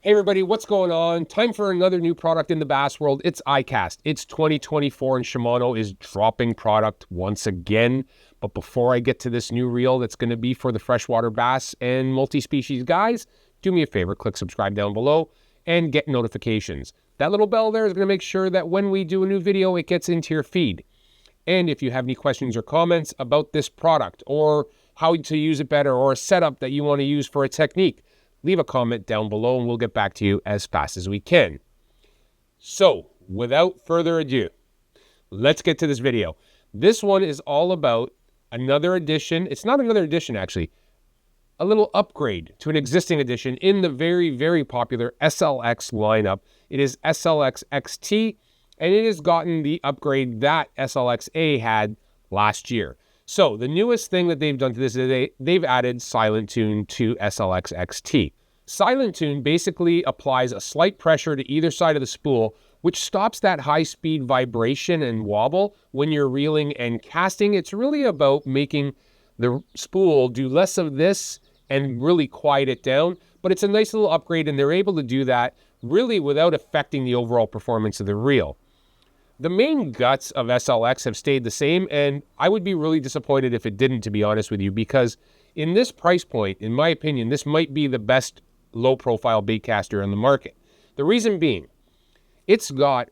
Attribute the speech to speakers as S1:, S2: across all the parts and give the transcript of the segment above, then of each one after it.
S1: Hey everybody, what's going on? Time for another new product in the bass world. It's iCast. It's 2024 and Shimano is dropping product once again. But before I get to this new reel that's going to be for the freshwater bass and multi-species guys, do me a favor, click subscribe down below and get notifications. That little bell there is going to make sure that when we do a new video, it gets into your feed. And if you have any questions or comments about this product or how to use it better or a setup that you want to use for a technique, leave a comment down below and we'll get back to you as fast as we can. So, without further ado, let's get to this video. This one is all about another edition. It's not another edition, actually. A little upgrade to an existing edition in the very, very popular SLX lineup. It is SLX Xt, and it has gotten the upgrade that SLX A had last year. So the newest thing that they've done to this is they've added SilentTune to SLX Xt. SilentTune basically applies a slight pressure to either side of the spool, which stops that high-speed vibration and wobble when you're reeling and casting. It's really about making the spool do less of this and really quiet it down, but it's a nice little upgrade, and they're able to do that really without affecting the overall performance of the reel. The main guts of SLX have stayed the same, and I would be really disappointed if it didn't, to be honest with you, because in this price point, in my opinion, this might be the best low-profile baitcaster on the market. The reason being, it's got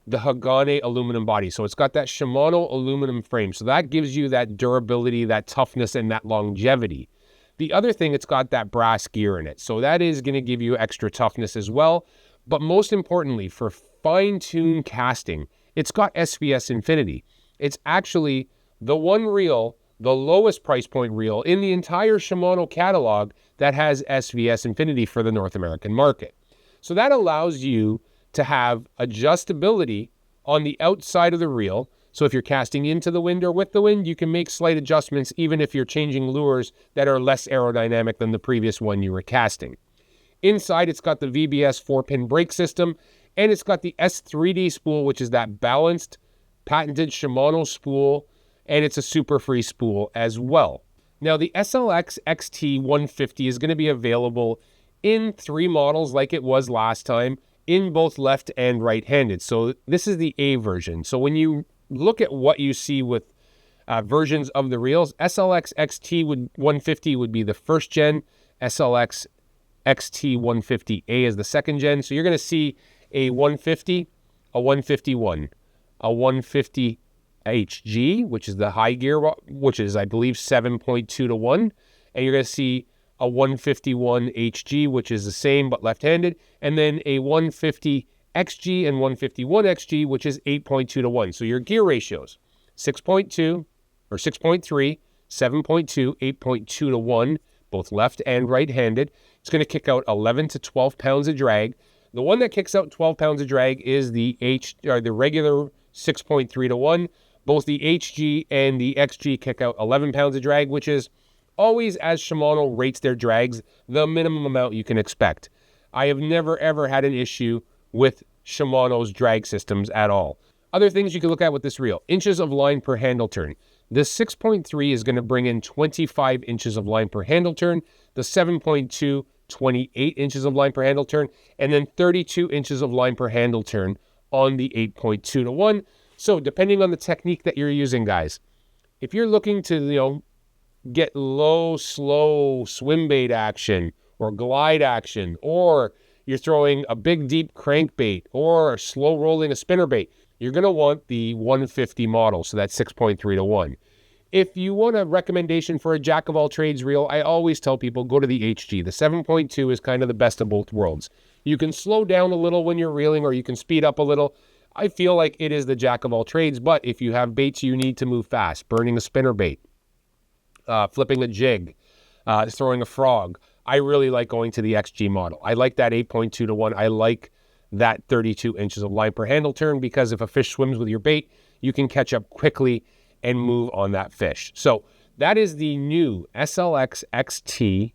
S1: the HAGANE aluminum body, so it's got that Shimano aluminum frame, so that gives you that durability, that toughness, and that longevity. The other thing, it's got that brass gear in it, so that is going to give you extra toughness as well, but most importantly, for fine-tuned casting, it's got SVS Infinity. It's actually the one reel, the lowest price point reel in the entire Shimano catalog that has SVS Infinity for the North American market. So that allows you to have adjustability on the outside of the reel. So if you're casting into the wind or with the wind, you can make slight adjustments even if you're changing lures that are less aerodynamic than the previous one you were casting. Inside, it's got the VBS 4-pin brake system, and it's got the S3D spool, which is that balanced, patented Shimano spool, and it's a super free spool as well. Now, the SLX Xt 150 is going to be available in 3 models like it was last time, in both left and right-handed. So this is the A version. So when you look at what you see with versions of the reels, SLX Xt 150 would be the first gen, SLX Xt 150A is the second gen. So you're going to see a 150, a 151, a 150 HG, which is the high gear, which is, I believe, 7.2 to 1. And you're going to see a 151 HG, which is the same but left-handed. And then a 150 XG and 151 XG, which is 8.2 to 1. So your gear ratios, 6.2 or 6.3, 7.2, 8.2 to 1, both left and right-handed. It's going to kick out 11 to 12 pounds of drag. The one that kicks out 12 pounds of drag is the regular 6.3 to 1. Both the HG and the XG kick out 11 pounds of drag, which is always, as Shimano rates their drags, the minimum amount you can expect. I have never, ever had an issue with Shimano's drag systems at all. Other things you can look at with this reel: inches of line per handle turn. The 6.3 is going to bring in 25 inches of line per handle turn. The 7.2, 28 inches of line per handle turn, and then 32 inches of line per handle turn on the 8.2 to 1. So depending on the technique that you're using, guys, if you're looking to, get low, slow swim bait action or glide action, or you're throwing a big, deep crankbait or slow rolling a spinnerbait, you're going to want the 150 model, so that's 6.3 to 1. If you want a recommendation for a jack-of-all-trades reel, I always tell people go to the HG. The 7.2 is kind of the best of both worlds. You can slow down a little when you're reeling, or you can speed up a little. I feel like it is the jack-of-all-trades, but if you have baits you need to move fast, burning a spinnerbait, flipping a jig, throwing a frog, I really like going to the XG model. I like that 8.2 to 1. I like that 32 inches of line per handle turn, because if a fish swims with your bait, you can catch up quickly and move on that fish. So that is the new SLX Xt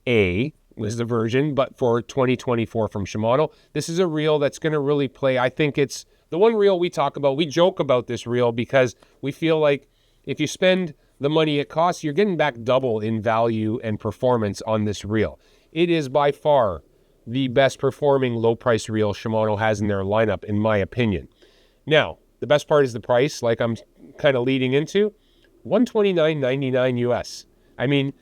S1: A was the version, but for 2024 from Shimano. This is a reel that's going to really play. I think it's the one reel we talk about. We joke about this reel because we feel like if you spend the money it costs, you're getting back double in value and performance on this reel. It is by far the best performing low price reel Shimano has in their lineup, in my opinion. Now, the best part is the price, like I'm kind of leading into, $129.99 US. I mean,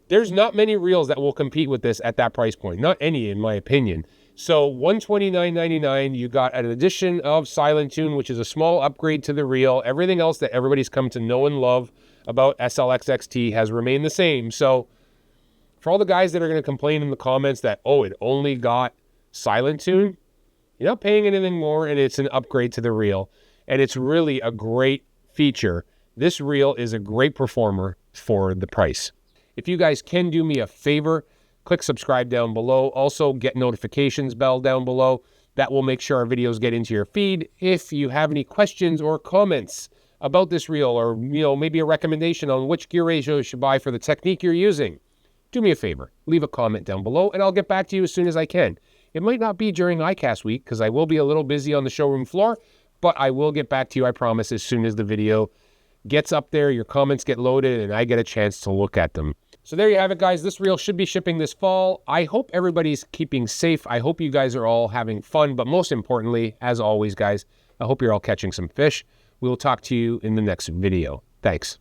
S1: there's not many reels that will compete with this at that price point. Not any, in my opinion. So $129.99, you got an addition of SilentTune, which is a small upgrade to the reel. Everything else that everybody's come to know and love about Slx Xt has remained the same. So for all the guys that are going to complain in the comments that, oh, it only got SilentTune, you're not paying anything more, and it's an upgrade to the reel. And it's really a great feature. This reel is a great performer for the price. If you guys can do me a favor, click subscribe down below. Also, get notifications bell down below. That will make sure our videos get into your feed. If you have any questions or comments about this reel, or maybe a recommendation on which gear ratio you should buy for the technique you're using, do me a favor. Leave a comment down below, and I'll get back to you as soon as I can. It might not be during ICAST week, because I will be a little busy on the showroom floor, but I will get back to you, I promise, as soon as the video gets up there, your comments get loaded, and I get a chance to look at them. So there you have it, guys. This reel should be shipping this fall. I hope everybody's keeping safe. I hope you guys are all having fun. But most importantly, as always, guys, I hope you're all catching some fish. We will talk to you in the next video. Thanks.